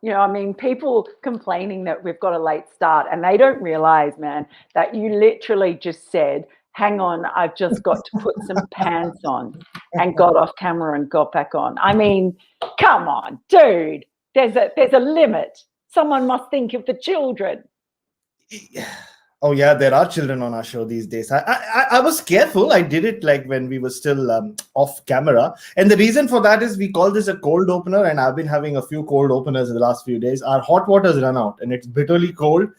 I mean, people complaining that we've got a late start, and they don't realize, man, that you literally just said, hang on, I've just got to put some pants on, and got off camera and got back on. I mean, come on, dude. There's a limit. Someone must think of the children. Oh yeah, there are children on our show these days. I was careful. I did it like when we were still off camera, and the reason for that is we call this a cold opener, and I've been having a few cold openers in the last few days. Our hot water's run out, and it's bitterly cold.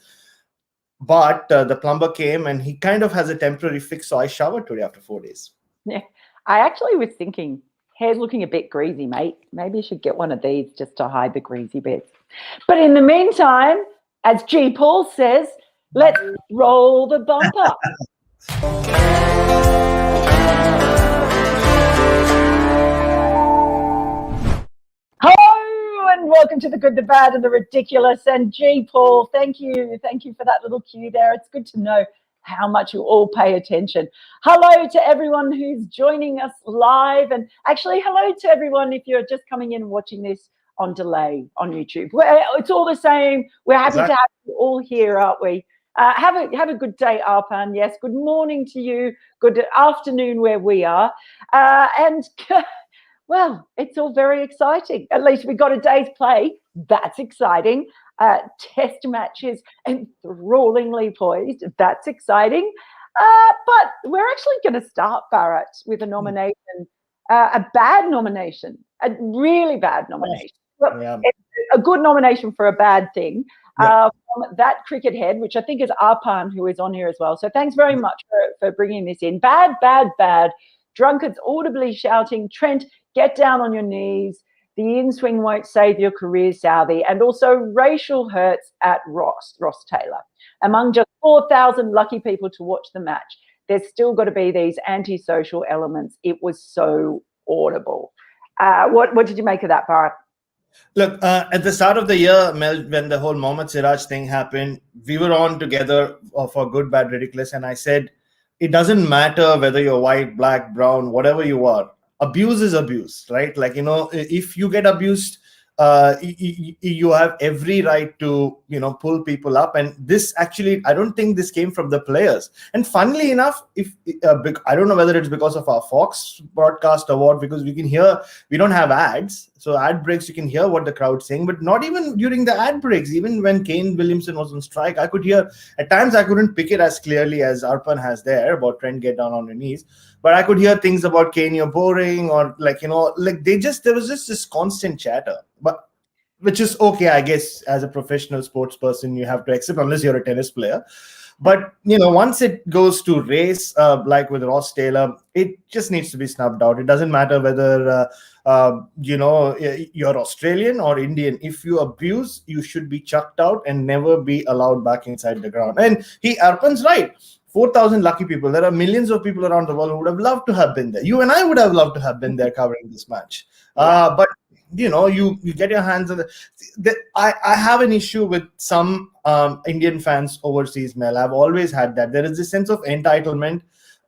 But the plumber came, and he kind of has a temporary fix, so I showered today after 4 days. Yeah, I actually was thinking, hair's looking a bit greasy, mate. Maybe you should get one of these just to hide the greasy bits. But in the meantime, as G. Paul says, let's roll the bumper. Hello and welcome to The Good, the Bad and the Ridiculous. And G. Paul, thank you for that little cue there. It's good to know how much you all pay attention. Hello to everyone who's joining us live, and actually hello to everyone if you're just coming in and watching this on delay on YouTube. It's all the same. We're happy to have you all here, aren't we? Have a good day, Arpan. Yes, good morning to you. Good afternoon where we are. And well, it's all very exciting. At least we got a day's play. That's exciting. Test matches enthrallingly poised. That's exciting. But we're actually going to start, Bharat, with a nomination, a bad nomination, a really bad nomination. Yeah. It's a good nomination for a bad thing. From that cricket head, which I think is Arpan, who is on here as well. So thanks very much for bringing this in. Bad, bad, bad. Drunkards audibly shouting, Trent, get down on your knees. The in-swing won't save your career, Southee. And also racial hurts at Ross Taylor. Among just 4,000 lucky people to watch the match, there's still got to be these antisocial elements. It was so audible. What did you make of that, Bharat? Look, at the start of the year, Mel, when the whole Mohammad Siraj thing happened, we were on together for Good, Bad, Ridiculous. And I said, it doesn't matter whether you're white, black, brown, whatever you are. Abuse is abuse, right? Like, if you get abused, you have every right to, pull people up. And this actually, I don't think this came from the players. And funnily enough, I don't know whether it's because of our Fox broadcast award, because we can hear, we don't have ads. So ad breaks, you can hear what the crowd's saying, but not even during the ad breaks. Even when Kane Williamson was on strike, I could hear, at times I couldn't pick it as clearly as Arpan has there about Trent, get down on your knees. But I could hear things about Kane, you're boring, or there was just this constant chatter. But which is okay, I guess, as a professional sports person, you have to accept, unless you're a tennis player. But, once it goes to race, like with Ross Taylor, it just needs to be snubbed out. It doesn't matter whether, you're Australian or Indian. If you abuse, you should be chucked out and never be allowed back inside the ground. And Arpan's right. 4,000 lucky people. There are millions of people around the world who would have loved to have been there. You and I would have loved to have been there covering this match. But you get your hands on I have an issue with some Indian fans overseas, Mel. I've always had that. There is this sense of entitlement.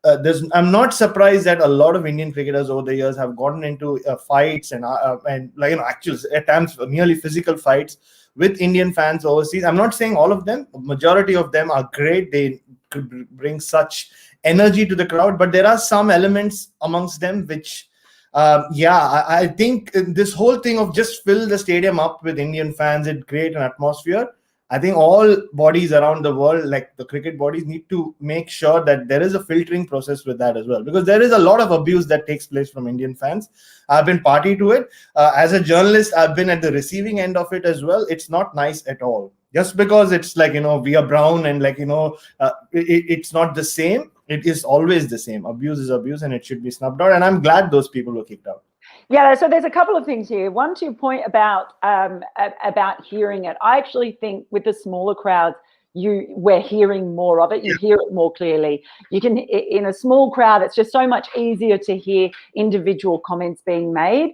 I'm not surprised that a lot of Indian cricketers over the years have gotten into fights and actually at times nearly physical fights with Indian fans overseas. I'm not saying all of them. Majority of them are great. They could bring such energy to the crowd, but there are some elements amongst them which I think this whole thing of just fill the stadium up with Indian fans, it create an atmosphere. I think all bodies around the world, like the cricket bodies, need to make sure that there is a filtering process with that as well, because there is a lot of abuse that takes place from Indian fans. I've been party to it. As a journalist, I've been at the receiving end of it as well. It's not nice at all. Just because it's like, we are brown and it's not the same. It is always the same. Abuse is abuse and it should be snubbed out. And I'm glad those people were kicked out. Yeah, so there's a couple of things here. One, to your point about hearing it. I actually think with the smaller crowds, we're hearing more of it. You hear it more clearly. You can, in a small crowd, it's just so much easier to hear individual comments being made.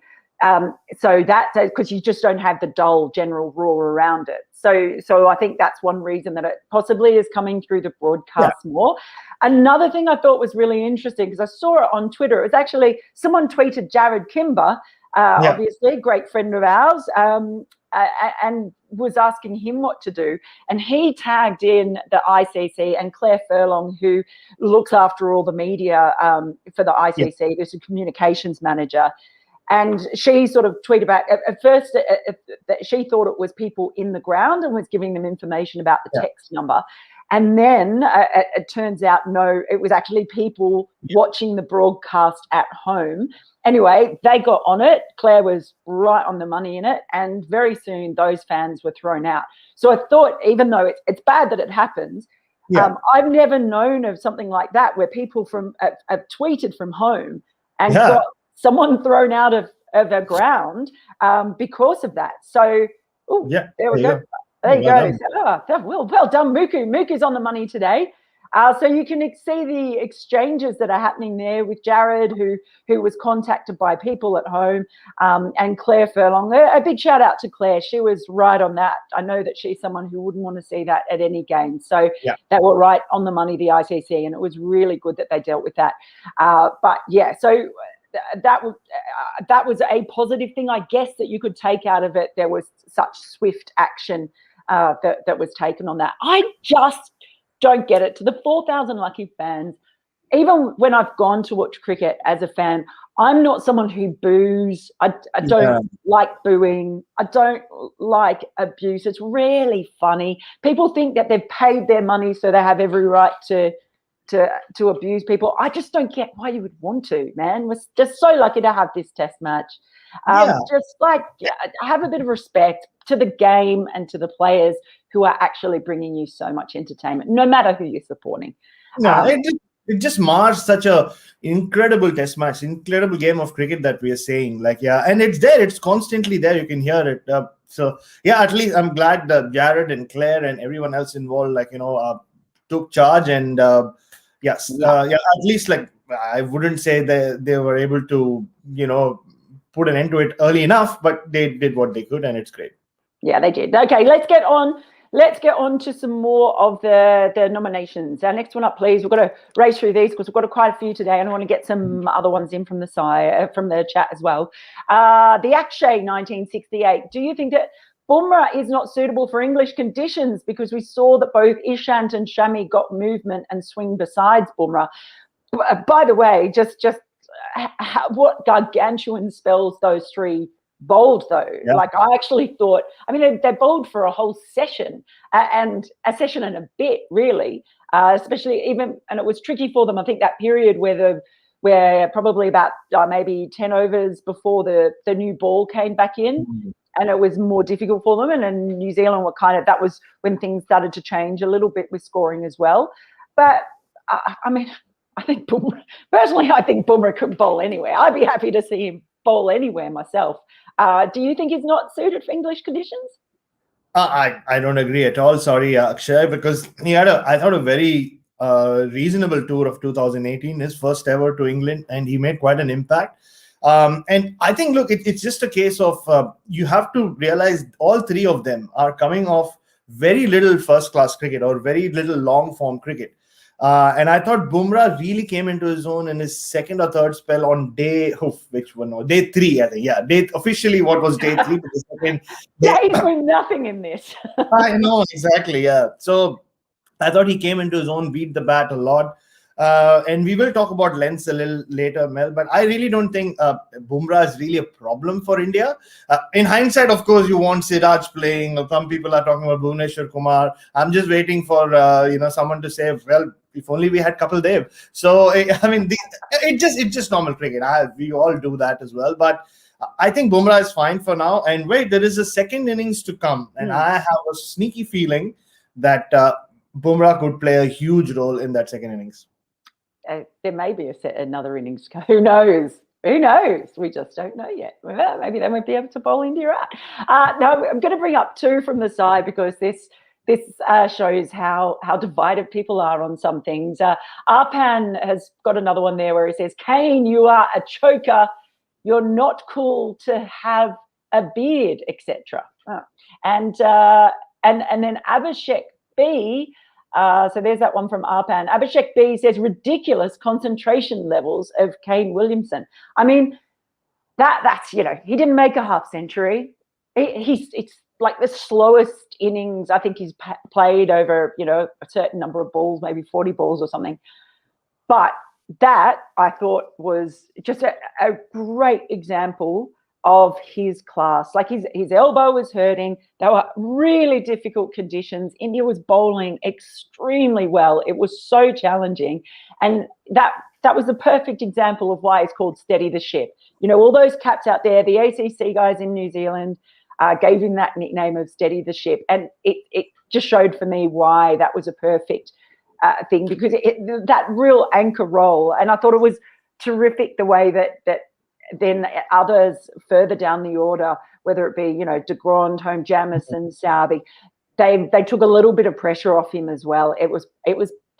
So that's because you just don't have the dull general roar around it. So I think that's one reason that it possibly is coming through the broadcast more. Another thing I thought was really interesting, because I saw it on Twitter, it was actually someone tweeted Jared Kimber obviously a great friend of ours, and was asking him what to do. And he tagged in the ICC and Claire Furlong, who looks after all the media for the ICC. There's a communications manager. And she sort of tweeted back, at first that she thought it was people in the ground and was giving them information about the text number. And then it turns out, no, it was actually people watching the broadcast at home. Anyway, they got on it. Claire was right on the money in it. And very soon those fans were thrown out. So I thought, even though it's bad that it happens, I've never known of something like that where people have tweeted from home and got someone thrown out of a ground because of that. So, there we go. There you go. Well done, Muku. Muku's on the money today. So you can see the exchanges that are happening there with Jared, who was contacted by people at home, and Claire Furlong. A big shout out to Claire. She was right on that. I know that she's someone who wouldn't want to see that at any game. So they were right on the money, the ICC, and it was really good that they dealt with that. So that was a positive thing, I guess, that you could take out of it. There was such swift action that was taken on that. I just don't get it. To the 4,000 lucky fans, even when I've gone to watch cricket as a fan, I'm not someone who boos. I don't like booing. I don't like abuse. It's really funny. People think that they've paid their money, so they have every right to abuse people. I just don't get why you would want to, man. We're just so lucky to have this test match. Just like have a bit of respect to the game and to the players who are actually bringing you so much entertainment, no matter who you're supporting. It just mars such a incredible test match, incredible game of cricket that we are saying. And it's there. It's constantly there. You can hear it. At least I'm glad that Jared and Claire and everyone else involved, took charge and at least I wouldn't say that they were able to put an end to it early enough, but they did what they could, and it's great. Yeah, they did. Okay, let's get on to some more of the nominations. Our next one up, please. We've got to race through these because we've got quite a few today, and I want to get some other ones in from the side, from the chat as well. The Akshay 1968. Do you think that Bumrah is not suitable for English conditions? Because we saw that both Ishant and Shami got movement and swing besides Bumrah. By the way, just what gargantuan spells those three bowled, though. I actually thought, they bowled for a whole session and a session and a bit, really, especially and it was tricky for them. I think that period where probably about maybe 10 overs before the new ball came back in, and it was more difficult for them. And then New Zealand were that was when things started to change a little bit with scoring as well. But I think Bumrah could bowl anywhere. I'd be happy to see him bowl anywhere myself. Do you think he's not suited for English conditions? I don't agree at all. Sorry, Akshay, because he had a very reasonable tour of 2018, his first ever to England, and he made quite an impact. And I think, look, it's just a case of you have to realize all three of them are coming off very little first-class cricket or very little long-form cricket. And I thought Bumrah really came into his own in his second or third spell on day 3, I think. Officially, what was day 3? But the second days mean nothing in this. I know, exactly, yeah. So I thought he came into his own, beat the bat a lot. And we will talk about lengths a little later, Mel, but I really don't think Bumrah is really a problem for India. In hindsight, of course, you want Siraj playing. Some people are talking about Bhuvneshwar Kumar. I'm just waiting for someone to say, well, if only we had Kapil Dev. So it's just normal cricket. We all do that as well. But I think Bumrah is fine for now. And wait, there is a second innings to come, and I have a sneaky feeling that Bumrah could play a huge role in that second innings. There may be another innings. Who knows? Who knows? We just don't know yet. Well, maybe they won't be able to bowl India out. No, I'm going to bring up two from the side because this shows how divided people are on some things. Arpan has got another one there where he says, Kane, you are a choker. You're not cool to have a beard, etc. And then Abhishek B, so there's that one from Arpan. Abhishek B says, ridiculous concentration levels of Kane Williamson. that's he didn't make a half century. It's like the slowest innings I think he's played over a certain number of balls, maybe 40 balls or something. But that I thought was just a great example of his class. Like his elbow was hurting. They were really difficult conditions. India was bowling extremely well. It was so challenging, and that was the perfect example of why it's called Steady the Ship. All those caps out there, the ACC guys in New Zealand gave him that nickname of Steady the Ship, and it just showed for me why that was a perfect thing, because that real anchor role. And I thought it was terrific the way that then others further down the order, whether it be de Grond, Home Jamison, Southee, they took a little bit of pressure off him as well. It was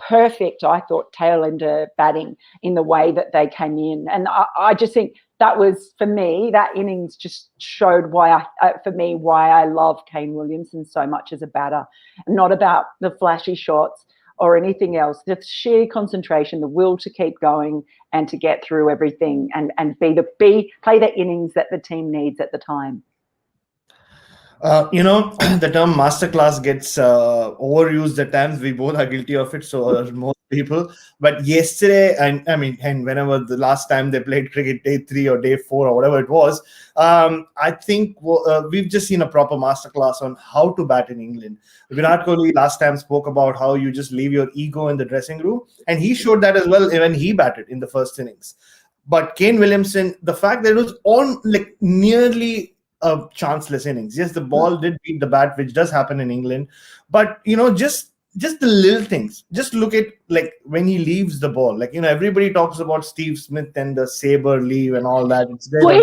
perfect, I thought, tail ender batting in the way that they came in, and I just think that was, for me, that innings just showed why I love Kane Williamson so much as a batter. Not about the flashy shots or anything else, the sheer concentration, the will to keep going and to get through everything and play the innings that the team needs at the time. The term masterclass gets overused at times. We both are guilty of it, so are most people. But yesterday, and whenever the last time they played cricket, day 3 or day 4 or whatever it was, I think we've just seen a proper masterclass on how to bat in England. Virat Kohli last time spoke about how you just leave your ego in the dressing room, and he showed that as well when he batted in the first innings. But Kane Williamson, the fact that it was on nearly a chanceless innings. Yes, the ball did beat the bat, which does happen in England. But, just the little things. Just look at, when he leaves the ball. Everybody talks about Steve Smith and the saber leave and all that. It's well,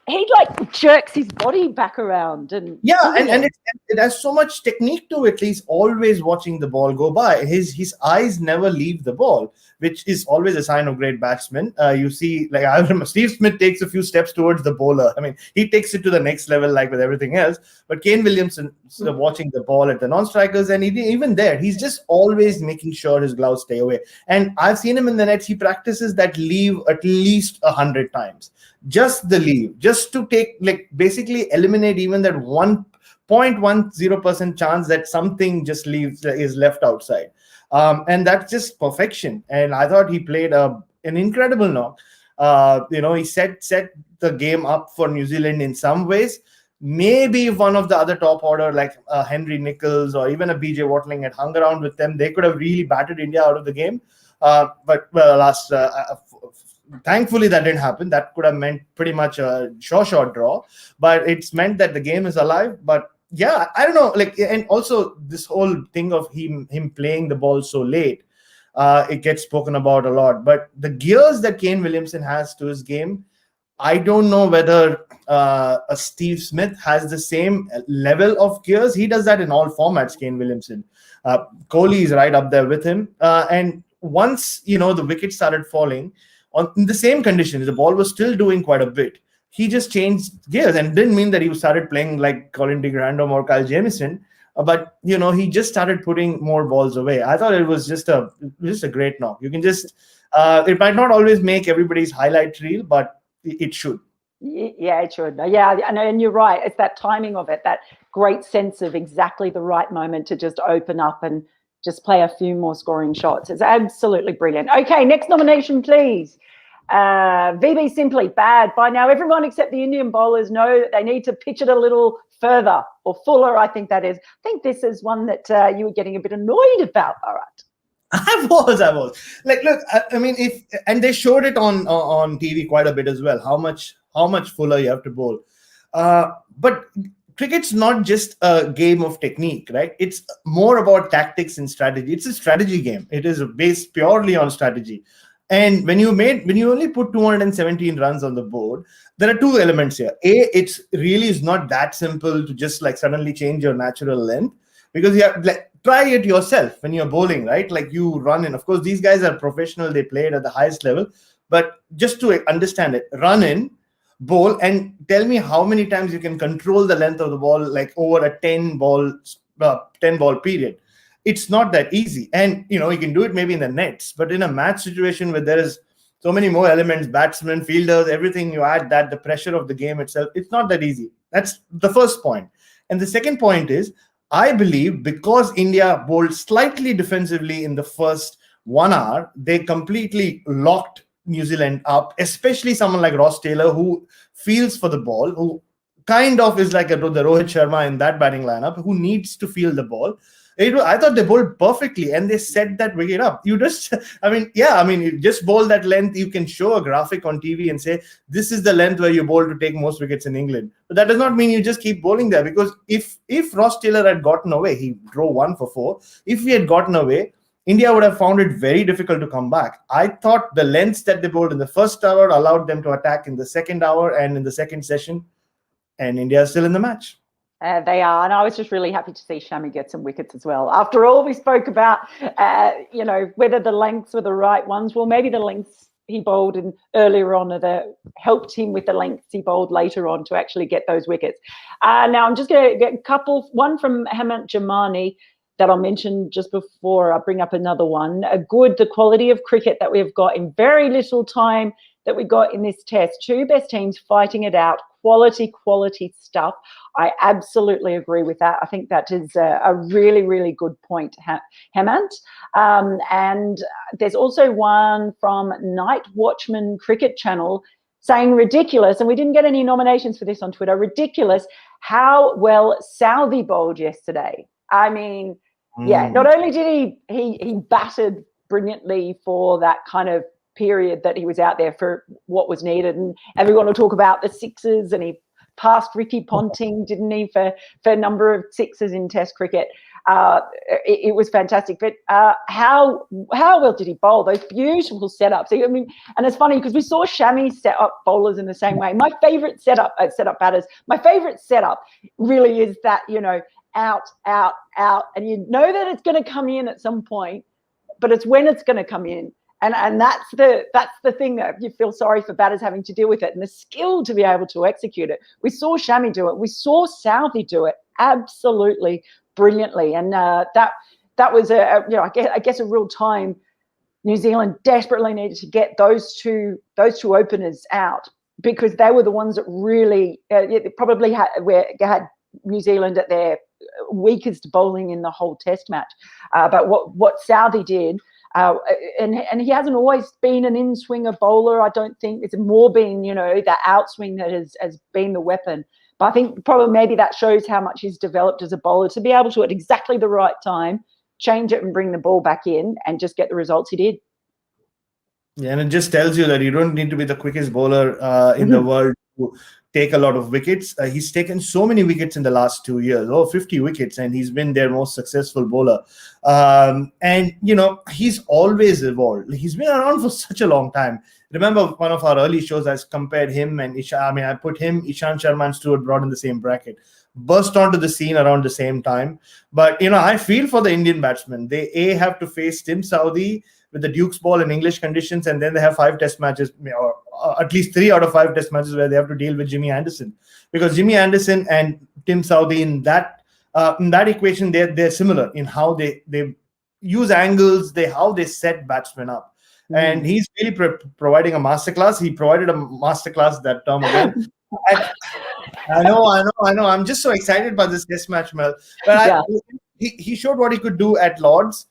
he jerks his body back around. And it has so much technique to it. He's always watching the ball go by. His eyes never leave the ball, which is always a sign of great batsmen. You see, I remember Steve Smith takes a few steps towards the bowler. He takes it to the next level, like with everything else. But Kane Williamson watching the ball at the non-strikers, and even there, he's just always making sure his gloves stay away. And I've seen him in the nets. He practices that leave at least 100 times. Just the leave, just to take, basically eliminate even that 1.10% chance that something just is left outside. And that's just perfection. And I thought he played an incredible knock. He set the game up for New Zealand in some ways. Maybe if one of the other top order, like Henry Nicholls or even a BJ Watling, had hung around with them, they could have really battered India out of the game. Thankfully, that didn't happen. That could have meant pretty much a short draw. But it's meant that the game is alive. But yeah, I don't know. And also this whole thing of him playing the ball so late, it gets spoken about a lot. But the gears that Kane Williamson has to his game, I don't know whether a Steve Smith has the same level of gears. He does that in all formats, Kane Williamson. Kohli is right up there with him. And once, the wickets started falling, in the same conditions, the ball was still doing quite a bit. He just changed gears, and didn't mean that he started playing like Colin de Grandhomme or Kyle Jamieson, but he just started putting more balls away. I thought it was just a great knock. You can just it might not always make everybody's highlight reel, but it should. Yeah, it should. Yeah, and you're right. It's that timing of it, that great sense of exactly the right moment to just open up and just play a few more scoring shots. It's absolutely brilliant. Okay, next nomination, please. VB Simply, bad. By now, everyone except the Indian bowlers know that they need to pitch it a little further or fuller, I think that is. I think this is one that you were getting a bit annoyed about, Bharat. I was. Look, and they showed it on TV quite a bit as well, how much fuller you have to bowl. But cricket's not just a game of technique, right? It's more about tactics and strategy. It's a strategy game. It is based purely on strategy. And when you only put 217 runs on the board, there are two elements here. It really is not that simple to just suddenly change your natural length, because you have try it yourself when you're bowling, right? You run in. Of course, these guys are professional. They play it at the highest level. But just to understand it, run in, bowl, and tell me how many times you can control the length of the ball over a 10 ball period. It's not that easy. And you can do it maybe in the nets, but in a match situation where there is so many more elements, batsmen, fielders, everything. You add that, the pressure of the game itself, it's not that easy. That's the first point. And the second point is, I believe because India bowled slightly defensively in the first 1 hour, they completely locked New Zealand up, especially someone like Ross Taylor, who feels for the ball, who kind of is like the Rohit Sharma in that batting lineup, who needs to feel the ball. I thought they bowled perfectly and they set that wicket up. You just, you just bowl that length. You can show a graphic on TV and say, this is the length where you bowl to take most wickets in England. But that does not mean you just keep bowling there, because if Ross Taylor had gotten away, he drove 1 for 4. If he had gotten away, India would have found it very difficult to come back. I thought the lengths that they bowled in the first hour allowed them to attack in the second hour and in the second session, and India is still in the match. They are, and I was just really happy to see Shami get some wickets as well. After all, we spoke about, whether the lengths were the right ones. Well, maybe the lengths he bowled in earlier on helped him with the lengths he bowled later on to actually get those wickets. Now, I'm just going to get a couple. One from Hemant Jamani that I'll mention just before I bring up another one. The quality of cricket that we've got in very little time that we got in this test. 2 best teams fighting it out. Quality stuff. I absolutely agree with that. I think that is a really, really good point, Hemant. And there's also one from Night Watchman Cricket Channel saying ridiculous, and we didn't get any nominations for this on Twitter, ridiculous how well Southee bowled yesterday. I mean, not only did he batted brilliantly for that kind of period that he was out there for what was needed, and everyone will talk about the sixes, and he passed Ricky Ponting, didn't he, for a number of sixes in Test cricket. It was fantastic. But how well did he bowl? Those beautiful setups. I mean, and it's funny because we saw Shami set up bowlers in the same way. My favourite setup batters. My favourite setup really is that, out, and you know that it's going to come in at some point, but it's when it's going to come in. And that's the thing that you feel sorry for batters having to deal with it, and the skill to be able to execute it. We saw Shami do it. We saw Southee do it absolutely brilliantly, and that was I guess a real time New Zealand desperately needed to get those two openers out, because they were the ones that really probably had New Zealand at their weakest bowling in the whole Test match. But what Southee did. And he hasn't always been an in-swinger bowler. I don't think it's more been, the outswing that has been the weapon. But I think probably maybe that shows how much he's developed as a bowler, to be able to at exactly the right time change it and bring the ball back in and just get the results he did. Yeah, and it just tells you that you don't need to be the quickest bowler in the world to take a lot of wickets. He's taken so many wickets in the last 2 years, 50 wickets, and he's been their most successful bowler. And he's always evolved. He's been around for such a long time. Remember one of our early shows, I compared him and I put him, Ishant Sharma and Stuart Broad in the same bracket. Burst onto the scene around the same time. But, I feel for the Indian batsmen. They have to face Tim Southee with the Duke's ball in English conditions, and then they have 5 test matches, or at least 3 out of 5 test matches where they have to deal with Jimmy Anderson, because Jimmy Anderson and Tim Southee in that equation, they're similar in how they use angles, how they set batsmen up. And he's really providing a masterclass. He provided a masterclass that term again. I know. I'm just so excited about this test match, Mel. But he showed what he could do at Lords.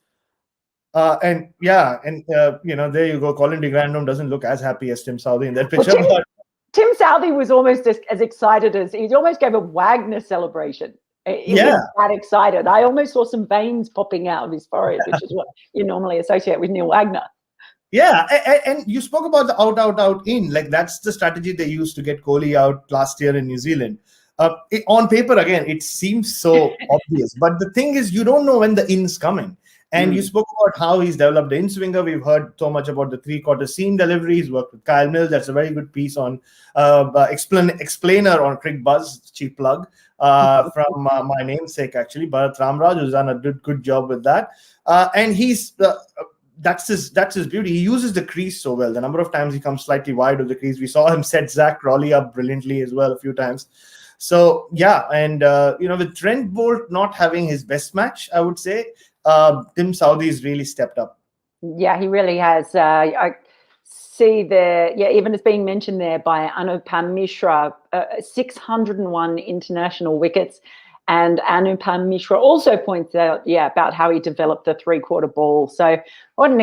There you go. Colin de Grandhomme doesn't look as happy as Tim Southee in that picture. Tim Southee was almost as excited as he almost gave a Wagner celebration. He was that excited. I almost saw some veins popping out of his forehead, which is what you normally associate with Neil Wagner. Yeah, and you spoke about the out in. Like, that's the strategy they used to get Kohli out last year in New Zealand. On paper, again, it seems so obvious. But the thing is, you don't know when the in's coming. And you spoke about how he's developed the in-swinger. We've heard so much about the 3/4 seam delivery. He's worked with Kyle Mills. That's a very good piece on explainer on Crick Buzz, cheap plug, from my namesake, actually, Bharat Ramraj, who's done a good job with that. And he's that's his beauty. He uses the crease so well. The number of times he comes slightly wide of the crease. We saw him set Zach Crawley up brilliantly as well a few times. So, and with Trent Bolt not having his best match, I would say, Tim Southee's really stepped up. Yeah, he really has. see there, yeah, even it's being mentioned there by Anupam Mishra, 601 international wickets. And Anupam Mishra also points out, about how he developed the three-quarter ball. So what an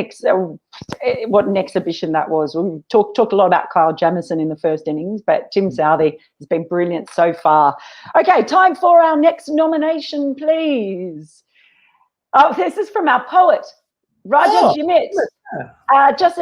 exhibition that was. We talked a lot about Kyle Jamieson in the first innings, but Tim Southee has been brilliant so far. Okay, time for our next nomination, please. Oh, this is from our poet, Rajat Jimit. Just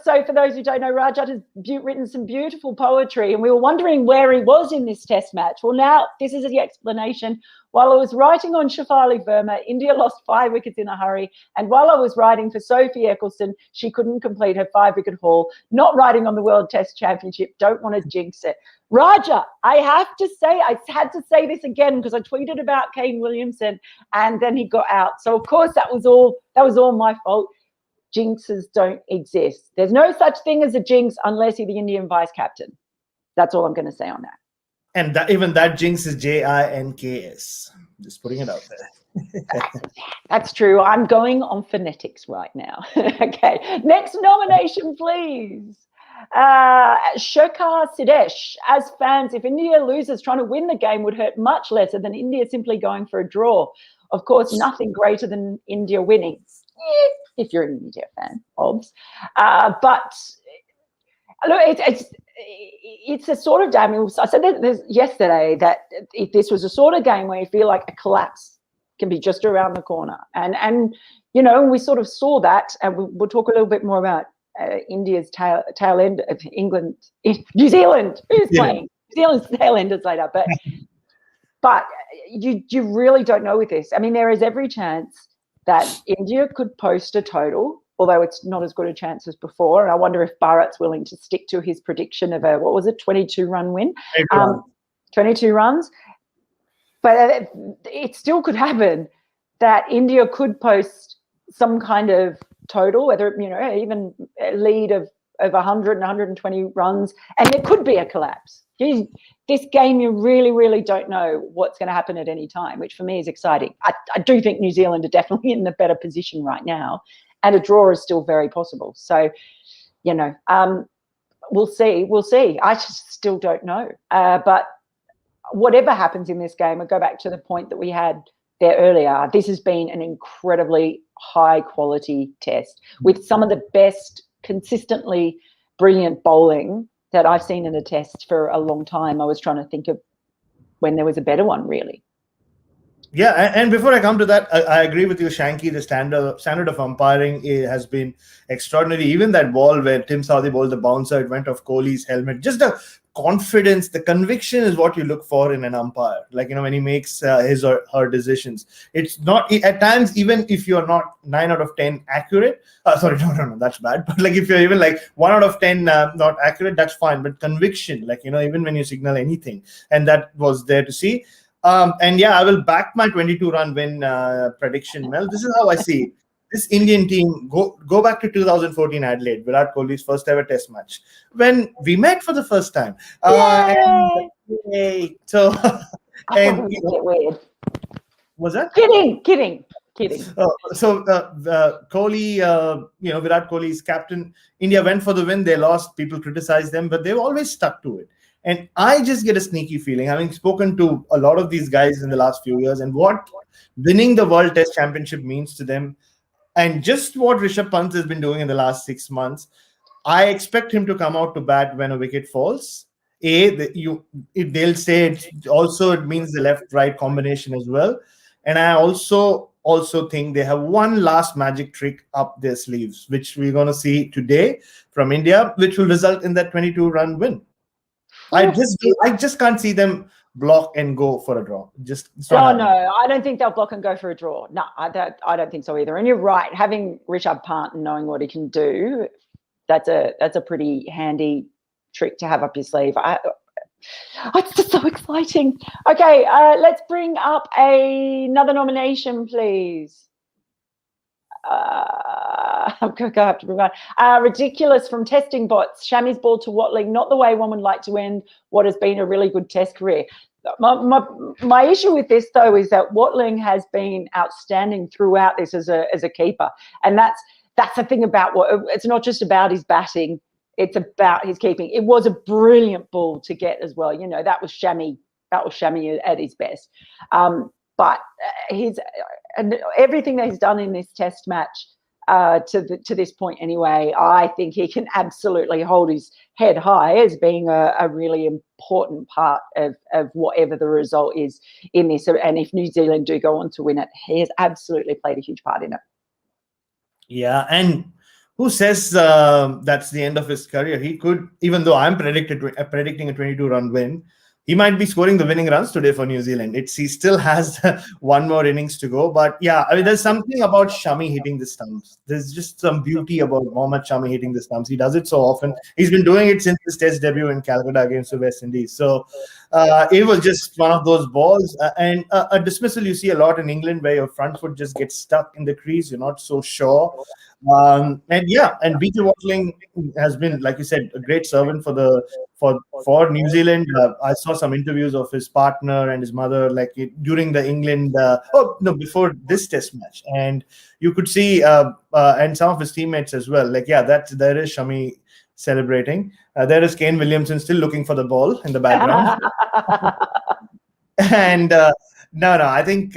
so for those who don't know, Rajat has written some beautiful poetry, and we were wondering where he was in this test match. Well, now this is the explanation. While I was writing on Shafali Verma, India lost 5 wickets in a hurry, and while I was writing for Sophie Eccleston, she couldn't complete her 5-wicket haul. Not writing on the World Test Championship, don't want to jinx it. Raja, I have to say, I had to say this again because I tweeted about Kane Williamson, and then he got out. So of course that was all my fault. Jinxes don't exist. There's no such thing as a jinx unless you're the Indian vice captain. That's all I'm going to say on that. And even that jinx is JINKS. Just putting it out there. That's true. I'm going on phonetics right now. Okay. Next nomination, please. Shokar Sidesh. As fans, if India loses, trying to win the game would hurt much lesser than India simply going for a draw. Of course, nothing greater than India winning. If you're an India fan, obs. But look, it's a sort of game. I said that yesterday that if this was a sort of game where you feel like a collapse can be just around the corner, and you know, we sort of saw that, and we'll talk a little bit more about India's tail end of England, New Zealand, who's playing New Zealand's tail enders later, but you really don't know with this. I mean, there is every chance that India could post a total, although it's not as good a chance as before. And I wonder if Bharat's willing to stick to his prediction of a, 22-run win? 22 runs. But it still could happen that India could post some kind of total, whether, you know, even a lead of 100 and 120 runs, and there could be a collapse. This game, you really, really don't know what's going to happen at any time, which for me is exciting. I do think New Zealand are definitely in a better position right now, and a draw is still very possible. So, you know, we'll see. We'll see. I just still don't know. But whatever happens in this game, I'll go back to the point that we had there earlier. This has been an incredibly high-quality test with some of the best, consistently brilliant bowling that I've seen in a test for a long time. I was trying to think of when there was a better one, really. Yeah, and before I come to that, I agree with you, Shanky. The standard of umpiring has been extraordinary. Even that ball where Tim Southee bowled the bouncer, it went off Kohli's helmet. Just the confidence, the conviction is what you look for in an umpire. Like, you know, when he makes his or her decisions. It's not, at times, even if you're not 9 out of 10 accurate, sorry, no, that's bad. But like if you're even like 1 out of 10 not accurate, that's fine. But conviction, like, you know, even when you signal anything, and that was there to see. And yeah, I will back my 22-run win prediction, Mel. This is how I see it. This Indian team, go back to 2014 Adelaide, Virat Kohli's first ever test match, when we met for the first time. Yay! So, and you know, weird. Was that? Kidding. Kohli, you know, Virat Kohli's captain. India went for the win. They lost. People criticized them, but they've always stuck to it. And I just get a sneaky feeling, having spoken to a lot of these guys in the last few years, and what winning the World Test Championship means to them, and just what Rishabh Pant has been doing in the last 6 months, I expect him to come out to bat when a wicket falls. They'll say it means the left-right combination as well. And I also think they have one last magic trick up their sleeves, which we're going to see today from India, which will result in that 22-run win. I just can't see them block and go for a draw. No, I don't think they'll block and go for a draw. No, I don't think so either. And you're right. Having Rishabh Pant and knowing what he can do, that's a pretty handy trick to have up your sleeve. It's just so exciting. Okay, let's bring up another nomination, please. I'm going to have to provide ridiculous from testing bots. Shami's ball to Watling, not the way one would like to end what has been a really good test career. My issue with this, though, is that Watling has been outstanding throughout this as a keeper, and that's that's the thing about it's not just about his batting, it's about his keeping. It was a brilliant ball to get as well. You know, that was Shami at his best. But and everything that he's done in this test match to this point anyway, I think he can absolutely hold his head high as being a really important part of whatever the result is in this. And if New Zealand do go on to win it, he has absolutely played a huge part in it. Yeah, and who says that's the end of his career? He could, even though I'm predicting a 22-run win, he might be scoring the winning runs today for New Zealand. He still has one more innings to go. But yeah, I mean, there's something about Shami hitting the stumps. There's just some beauty about Mohammad Shami hitting the stumps. He does it so often. He's been doing it since his test debut in Calcutta against the West Indies. So it was just one of those balls. And a dismissal you see a lot in England where your front foot just gets stuck in the crease. You're not so sure. And BJ Watling has been, like you said, a great servant for New Zealand. I saw some interviews of his partner and his mother, like during the England, before this test match, and you could see and some of his teammates as well. Like, yeah, there is Shami celebrating. There is Kane Williamson still looking for the ball in the background. And I think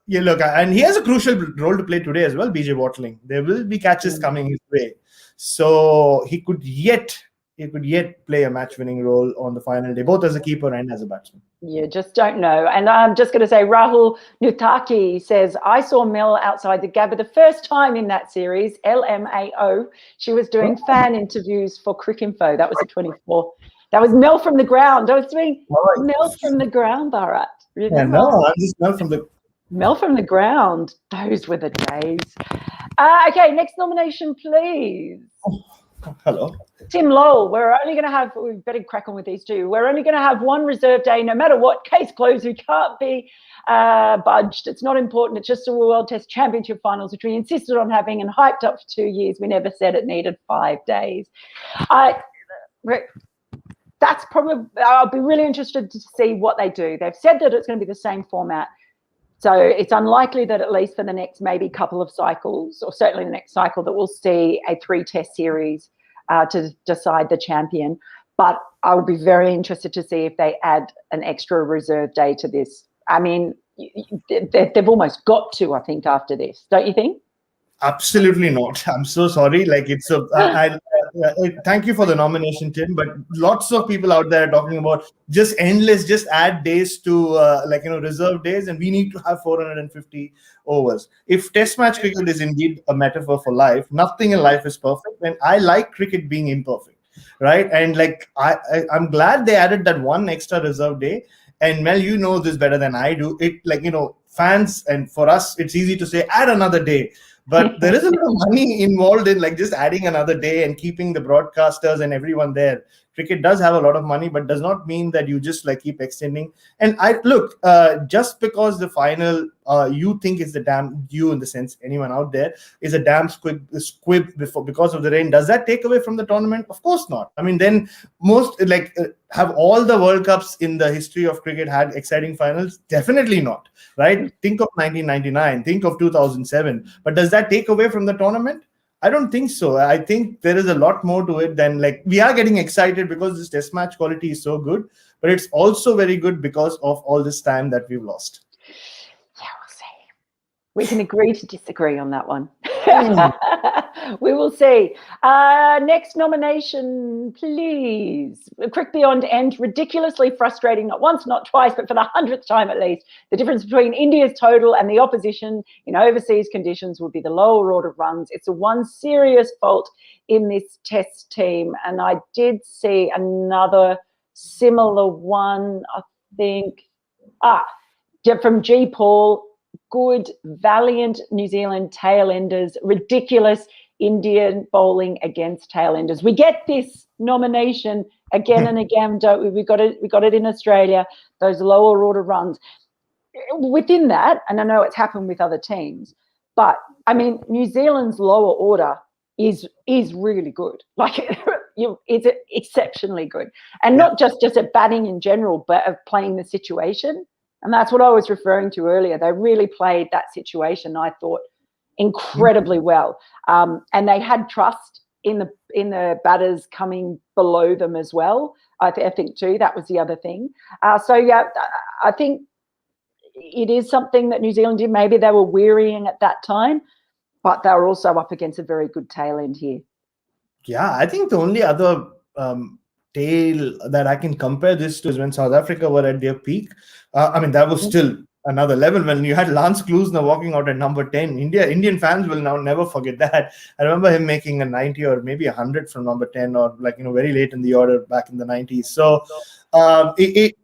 look, and he has a crucial role to play today as well, BJ Watling. There will be catches coming his way. So he could yet play a match-winning role on the final day, both as a keeper and as a batsman. You just don't know. And I'm just going to say, Rahul Nutaki says, I saw Mel outside the Gabba the first time in that series, LMAO. She was doing fan interviews for Cricinfo. That was the 24th. That was Mel from the ground. I was doing Mel from the ground, Bharat. Yeah, no, I'm just Mel from the ground. Those were the days. Okay, next nomination, please. Hello. Tim Lowell. We better crack on with these two. We're only going to have one reserve day, no matter what. Case closed. We can't be budged. It's not important. It's just a World Test Championship finals, which we insisted on having and hyped up for 2 years. We never said it needed 5 days. That's probably, I'll be really interested to see what they do. They've said that it's going to be the same format. So it's unlikely that at least for the next maybe couple of cycles, or certainly the next cycle, that we'll see a 3-test series to decide the champion. But I'll be very interested to see if they add an extra reserve day to this. I mean, they've almost got to, I think, after this. Don't you think? Absolutely not. I'm so sorry. Like, it's thank you for the nomination, Tim. But lots of people out there are talking about just add days to reserve days, and we need to have 450 overs. If Test match cricket is indeed a metaphor for life, nothing in life is perfect, and I like cricket being imperfect, right? And like I'm glad they added that one extra reserve day. And Mel, you know this better than I do. Fans, and for us, it's easy to say add another day. But there is a lot of money involved in just adding another day and keeping the broadcasters and everyone there. Cricket does have a lot of money, but does not mean that you just keep extending. And just because the final you think is you in the sense anyone out there is a damn squib because of the rain, does that take away from the tournament? Of course not. I mean, then most have all the World Cups in the history of cricket had exciting finals? Definitely not, right? Think of 1999, think of 2007. But does that take away from the tournament? I don't think so. I think there is a lot more to it than we are getting excited because this test match quality is so good, but it's also very good because of all this time that we've lost. Yeah, we'll see. We can agree to disagree on that one. We will see. Next nomination, please. Crick Beyond End. Ridiculously frustrating, not once, not twice, but for the 100th time at least. The difference between India's total and the opposition in overseas conditions would be the lower order runs. It's the one serious fault in this test team. And I did see another similar one, I think. From G. Paul. Good, valiant New Zealand tailenders, ridiculous Indian bowling against tailenders. We get this nomination again and again, don't we? We got it in Australia, those lower order runs. Within that, and I know it's happened with other teams, but I mean, New Zealand's lower order is really good. It's exceptionally good. And not just at batting in general, but of playing the situation. And that's what I was referring to earlier. They really played that situation, I thought, incredibly well. And they had trust in the batters coming below them as well. I think too, that was the other thing. So yeah, I think it is something that New Zealand did. Maybe they were wearying at that time, but they were also up against a very good tail end here. Yeah, I think the only other tail that I can compare this to is when South Africa were at their peak. I mean, that was still another level when you had Lance Klusener walking out at number 10. Indian fans will now never forget that. I remember him making a 90 or maybe 100 from number 10, or very late in the order back in the 90s. So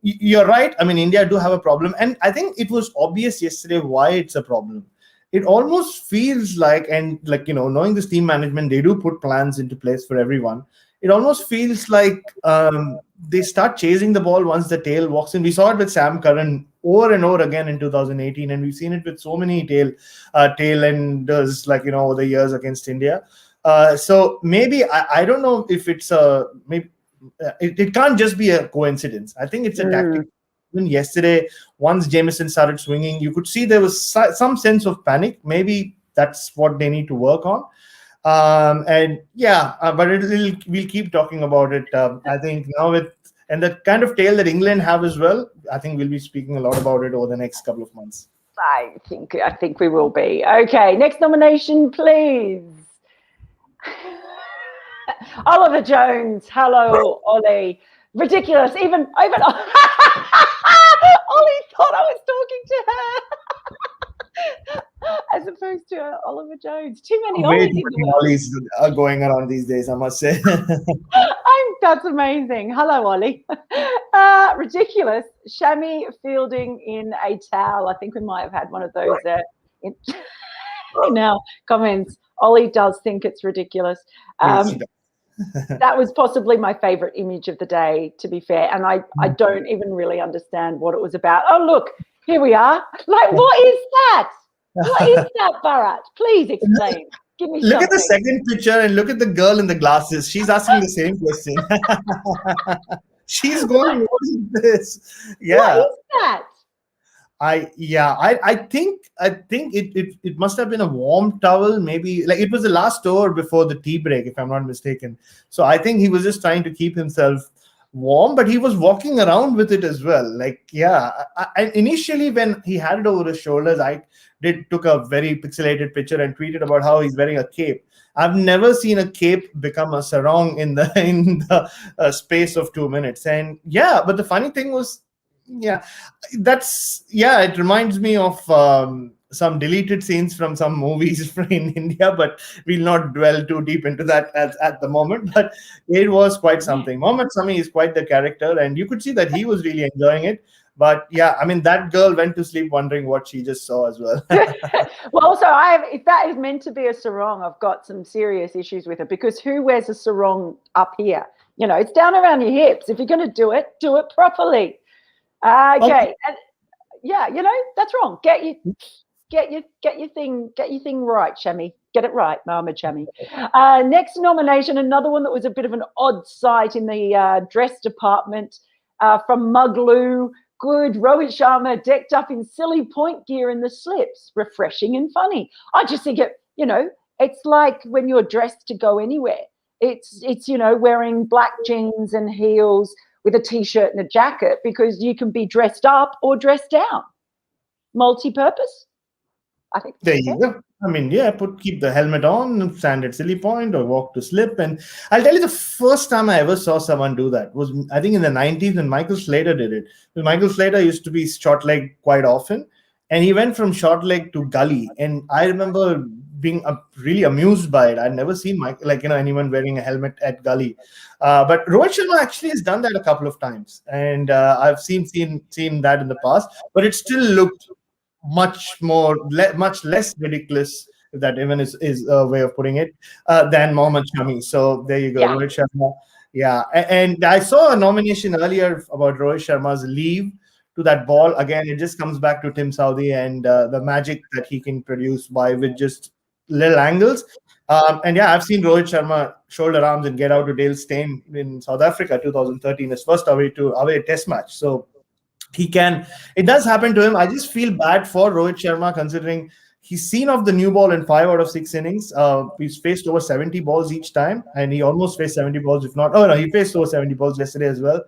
you're right. I mean, India do have a problem, and I think it was obvious yesterday why it's a problem. It almost feels like, and knowing this team management, they do put plans into place for everyone. It almost feels like they start chasing the ball once the tail walks in. We saw it with Sam Curran over and over again in 2018, and we've seen it with so many tail enders over the years against India. So maybe I don't know if it's maybe it can't just be a coincidence. I think it's a tactic. Even yesterday, once Jameson started swinging, you could see there was some sense of panic. Maybe that's what they need to work on. But we'll keep talking about it. I think now and the kind of tail that England have as well, I think we'll be speaking a lot about it over the next couple of months. I think we will be. Okay, next nomination, please. Oliver Jones. Hello, Ollie. Ridiculous. Even Ollie thought I was talking to her as opposed to Oliver Jones. Too many Ollies are going around these days, I must say. That's amazing. Hello, Ollie. Ridiculous. Shammy fielding in a towel. I think we might have had one of those in our comments. Ollie does think it's ridiculous. That was possibly my favorite image of the day, to be fair. And I don't even really understand what it was about. Oh, look, here we are. Like, what is that? What is that, Bharat? Please explain. Give me Look something. at the second picture and look at the girl in the glasses. She's asking the same question. She's going, what is this? Yeah. What is that? I think it must have been a warm towel, maybe. Like, it was the last over before the tea break, if I'm not mistaken. So I think he was just trying to keep himself warm, but he was walking around with it as well. Like, yeah. I initially, when he had it over his shoulders, I took a very pixelated picture and tweeted about how he's wearing a cape. I've never seen a cape become a sarong in the space of 2 minutes. And yeah, but the funny thing was, it reminds me of some deleted scenes from some movies in India, but we'll not dwell too deep into that at the moment. But it was quite something. Mohammad Sami is quite the character, and you could see that he was really enjoying it. But yeah, I mean, that girl went to sleep wondering what she just saw as well. Well, so if that is meant to be a sarong, I've got some serious issues with it, because who wears a sarong up here? It's down around your hips. If you're going to do it properly. Okay. And, that's wrong. Get your thing right, Shammy. Get it right, Mohammad Shammy. Next nomination, another one that was a bit of an odd sight in the dress department, from Muglu. Good. Rohit Sharma decked up in silly point gear in the slips. Refreshing and funny. I just think it's like when you're dressed to go anywhere. It's wearing black jeans and heels with a t-shirt and a jacket, because you can be dressed up or dressed down. Multi-purpose. I think. There you go. I mean, keep the helmet on, stand at silly point, or walk to slip. And I'll tell you, the first time I ever saw someone do that was, I think, in the 90s when Michael Slater did it. Because Michael Slater used to be short leg quite often, and he went from short leg to gully. And I remember being really amused by it. I'd never seen anyone wearing a helmet at gully. But Rohit Sharma actually has done that a couple of times, and I've seen that in the past. But it still looked much less ridiculous, if that even is a way of putting it, than Mohammad Shami. So there you go, yeah. Rohit Sharma. Yeah, and I saw a nomination earlier about Rohit Sharma's leave to that ball. Again, it just comes back to Tim Southee and the magic that he can produce with just little angles. And yeah, I've seen Rohit Sharma shoulder arms and get out to Dale Steyn in South Africa 2013, his first away test match. So it does happen to him. I just feel bad for Rohit Sharma, considering He's seen off the new ball in 5 out of 6 innings. He's faced over 70 balls each time, and he almost faced 70 balls, if not. Oh no, he faced over 70 balls yesterday as well.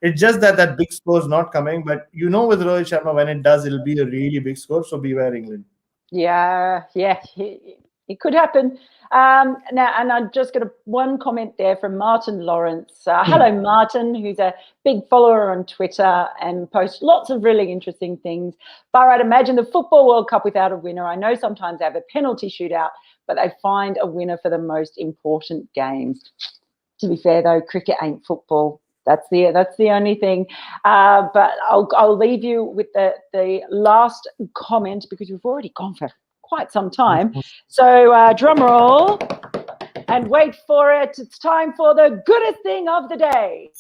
It's just that big score is not coming. But with Rohit Sharma, when it does, it'll be a really big score. So beware, England. Yeah, it could happen. Now, and I'm just got one comment there from Martin Lawrence. Hello, Martin, who's a big follower on Twitter and posts lots of really interesting things. Bharat, imagine the Football World Cup without a winner. I know sometimes they have a penalty shootout, but they find a winner for the most important games. To be fair, though, cricket ain't football. That's the only thing. But I'll leave you with the last comment because we've already gone for quite some time. So drum roll and wait for it. It's time for the goodest thing of the day.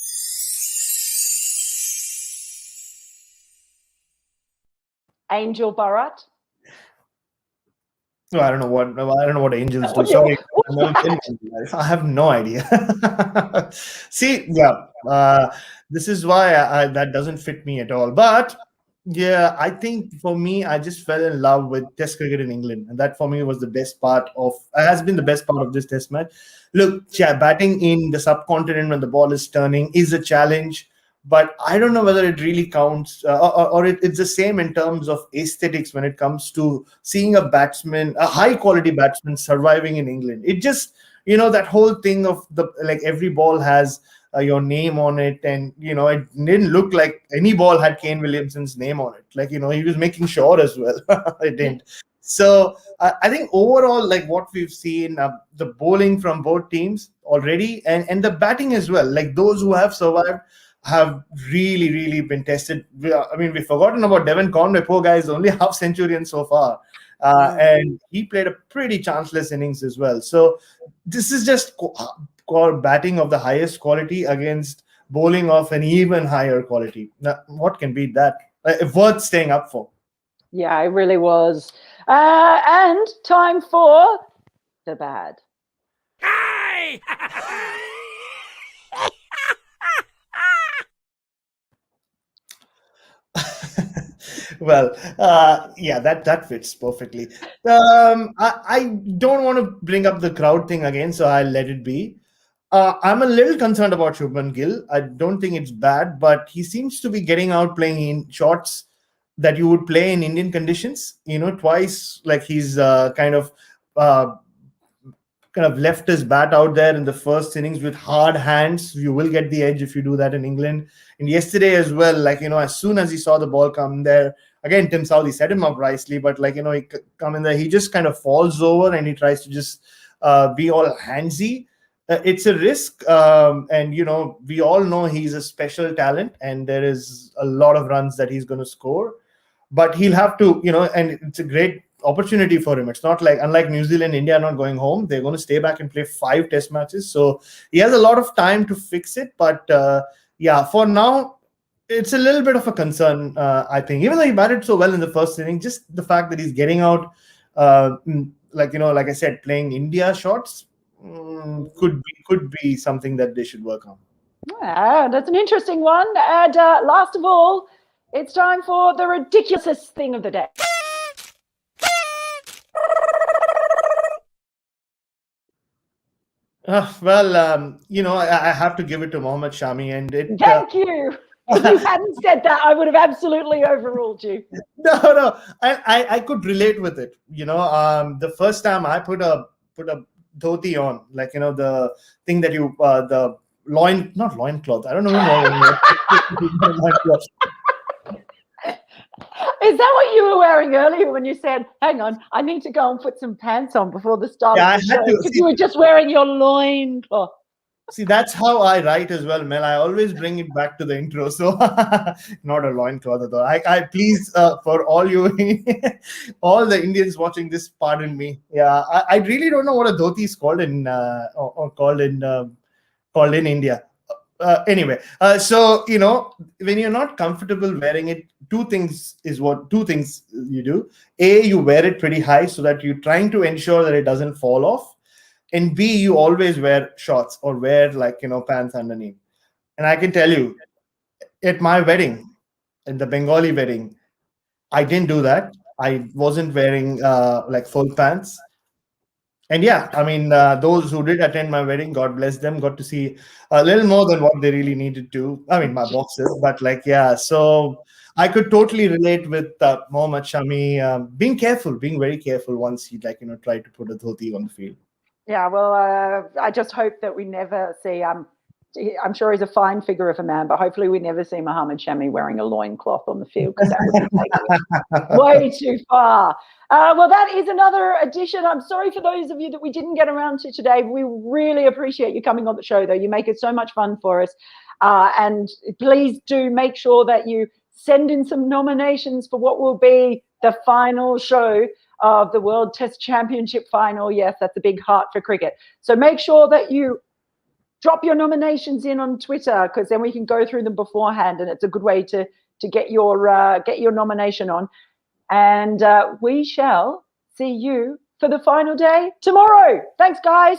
Angel Bharat. No, I don't know what angels do. Sorry, I have no idea. See, this is why that doesn't fit me at all. But yeah, I think for me, I just fell in love with Test cricket in England, and that for me was the best part has been the best part of this Test match. Look, batting in the subcontinent when the ball is turning is a challenge. But I don't know whether it really counts or it's the same in terms of aesthetics when it comes to seeing a high quality batsman surviving in England. It just, that whole thing of every ball has your name on it. And, it didn't look like any ball had Kane Williamson's name on it. He was making sure as well. It didn't. So I think overall, what we've seen, the bowling from both teams already and the batting as well, those who have survived, have really, really been tested. We've forgotten about Devon Conway. Poor guy is only half centurion so far. And he played a pretty chanceless innings as well. So this is just called batting of the highest quality against bowling of an even higher quality. Now, what can beat that? Worth staying up for. Yeah, it really was. And time for the bad. Hey! Well, that fits perfectly. I don't want to bring up the crowd thing again, so I'll let it be. I'm a little concerned about Shubman Gill. I don't think it's bad, but he seems to be getting out playing in shots that you would play in Indian conditions. Twice, he's kind of left his bat out there in the first innings with hard hands. You will get the edge if you do that in England. And yesterday as well, as soon as he saw the ball come there, again, Tim Southee set him up nicely, but he come in there, he just kind of falls over and he tries to just be all handsy. It's a risk. And, we all know he's a special talent and there is a lot of runs that he's going to score. But he'll have to, and it's a great opportunity for him. It's not unlike New Zealand, India are not going home. They're going to stay back and play 5 Test matches. So he has a lot of time to fix it. But for now, it's a little bit of a concern, I think. Even though he batted so well in the first inning, just the fact that he's getting out, like I said, playing India shots could be something that they should work on. Yeah, that's an interesting one. And last of all, it's time for the ridiculous thing of the day. I have to give it to Mohammad Shami. And Thank you. If you hadn't said that, I would have absolutely overruled you. No, I could relate with it. The first time I put a dhoti on, the thing that you the not loincloth. I don't know. Is that what you were wearing earlier when you said, hang on, I need to go and put some pants on before the start of the show? Because you were just wearing your loincloth. See, that's how I write as well, Mel. I always bring it back to the intro. So not a loincloth at all. I please, for all you, all the Indians watching this, pardon me. Yeah, I really don't know what a dhoti is called in called in India. Anyway, so when you're not comfortable wearing it, two things you do. A, you wear it pretty high so that you're trying to ensure that it doesn't fall off. And B, you always wear shorts or wear pants underneath. And I can tell you, at my wedding, at the Bengali wedding, I didn't do that. I wasn't wearing like full pants. And yeah, I mean, those who did attend my wedding, God bless them, got to see a little more than what they really needed to. I mean, my bosses, but like, yeah. So I could totally relate with Mohammad Shami being careful, being very careful once he tried to put a dhoti on the field. Yeah, well, I just hope that we never see. I'm sure he's a fine figure of a man, but hopefully we never see Mohammad Shami wearing a loincloth on the field, because that would be taking it way too far. Well, that is another edition. I'm sorry for those of you that we didn't get around to today. We really appreciate you coming on the show, though. You make it so much fun for us. And please do make sure that you send in some nominations for what will be the final show of the World Test Championship final. Yes, that's a big heart for cricket. So make sure that you drop your nominations in on Twitter, because then we can go through them beforehand, and it's a good way to get your nomination on. And we shall see you for the final day tomorrow. Thanks, guys.